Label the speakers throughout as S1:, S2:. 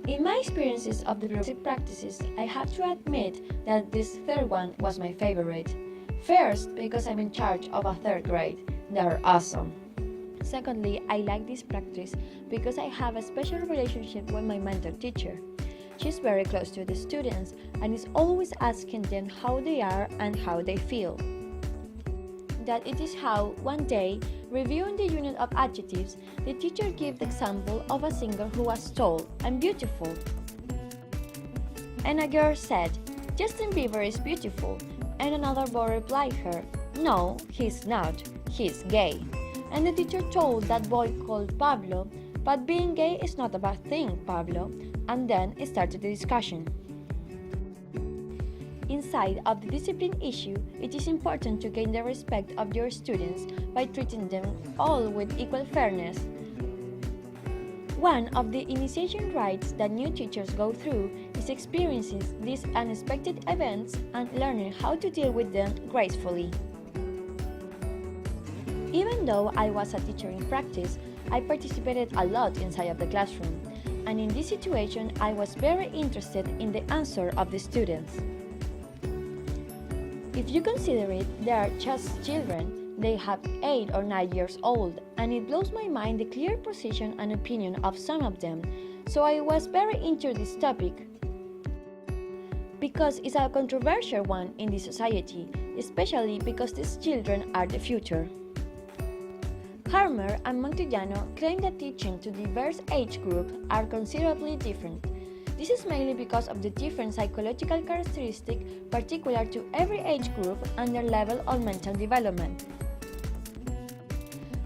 S1: In my experiences of the music practices, I have to admit that this third one was my favorite. First, because I'm in charge of a third grade. They're awesome. Secondly, I like this practice because I have a special relationship with my mentor teacher. She's very close to the students and is always asking them how they are and how they feel. That it is how, one day, reviewing the unit of adjectives, the teacher gave the example of a singer who was tall and beautiful. And a girl said, "Justin Bieber is beautiful." And another boy replied her, "No, he's not, he's gay." And the teacher told that boy called Pablo, "But being gay is not a bad thing, Pablo." And then it started the discussion. Inside of the discipline issue, it is important to gain the respect of your students by treating them all with equal fairness. One of the initiation rites that new teachers go through is experiencing these unexpected events and learning how to deal with them gracefully. Even though I was a teacher in practice, I participated a lot inside of the classroom, and in this situation I was very interested in the answer of the students. If you consider it, they are just children. They have 8 or 9 years old, and it blows my mind the clear position and opinion of some of them, so I was very into this topic. Because it's a controversial one in the society, especially because these children are the future. Harmer and Montillano claim that teaching to diverse age groups are considerably different. This is mainly because of the different psychological characteristics particular to every age group and their level of mental development.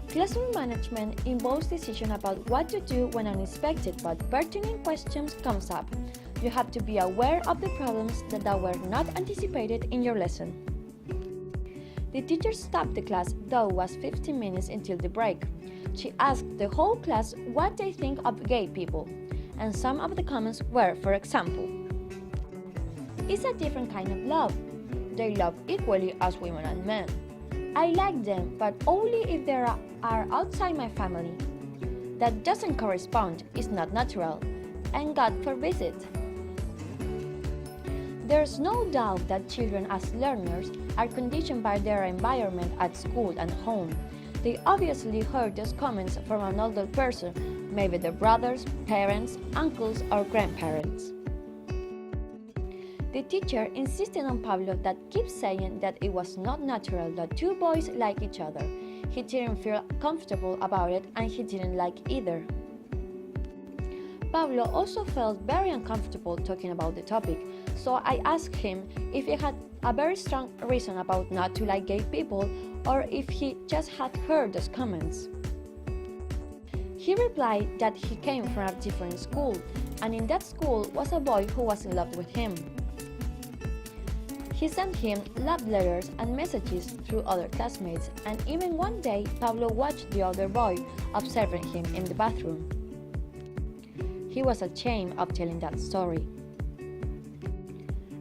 S1: Classroom management involves decision about what to do when unexpected but pertinent questions comes up. You have to be aware of the problems that were not anticipated in your lesson. The teacher stopped the class, though it was 15 minutes until the break. She asked the whole class what they think of gay people, and some of the comments were, for example, "It's a different kind of love. They love equally as women and men. I like them, but only if they are outside my family. That doesn't correspond, it's not natural, and God forbids it." There's no doubt that children as learners are conditioned by their environment at school and home. They obviously heard those comments from an older person, maybe their brothers, parents, uncles, or grandparents. The teacher insisted on Pablo that keeps saying that it was not natural that two boys like each other. He didn't feel comfortable about it and he didn't like either. Pablo also felt very uncomfortable talking about the topic, so I asked him if he had a very strong reason about not to like gay people or if he just had heard those comments. He replied that he came from a different school, and in that school was a boy who was in love with him. He sent him love letters and messages through other classmates, and even one day Pablo watched the other boy observing him in the bathroom. He was ashamed of telling that story.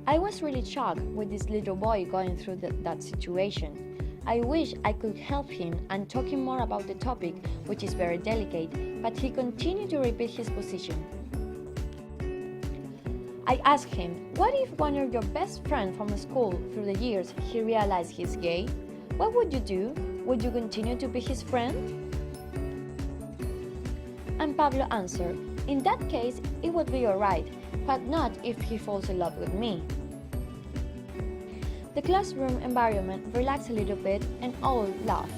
S1: I was really shocked with this little boy going through that situation. I wish I could help him and talk him more about the topic, which is very delicate, but he continued to repeat his position. I asked him, what if one of your best friends from school through the years he realized he's gay? What would you do? Would you continue to be his friend? And Pablo answered, in that case it would be alright, but not if he falls in love with me. The classroom environment relaxed a little bit and all laughed.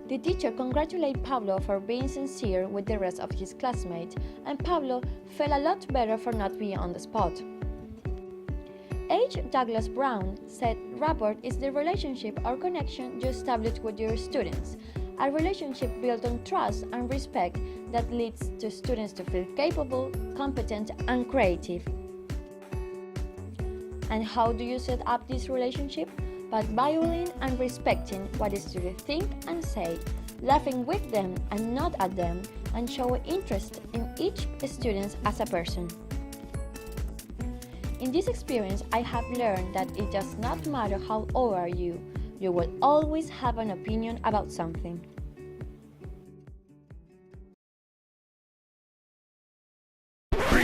S1: The teacher congratulated Pablo for being sincere with the rest of his classmates, and Pablo felt a lot better for not being on the spot. H. Douglas Brown said rapport is the relationship or connection you establish with your students, a relationship built on trust and respect that leads to students to feel capable, competent, and creative. And how do you set up this relationship? By valuing and respecting what students think and say, laughing with them and not at them, and showing interest in each student as a person. In this experience, I have learned that it does not matter how old are you will always have an opinion about something.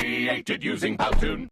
S2: Free created using Powtoon.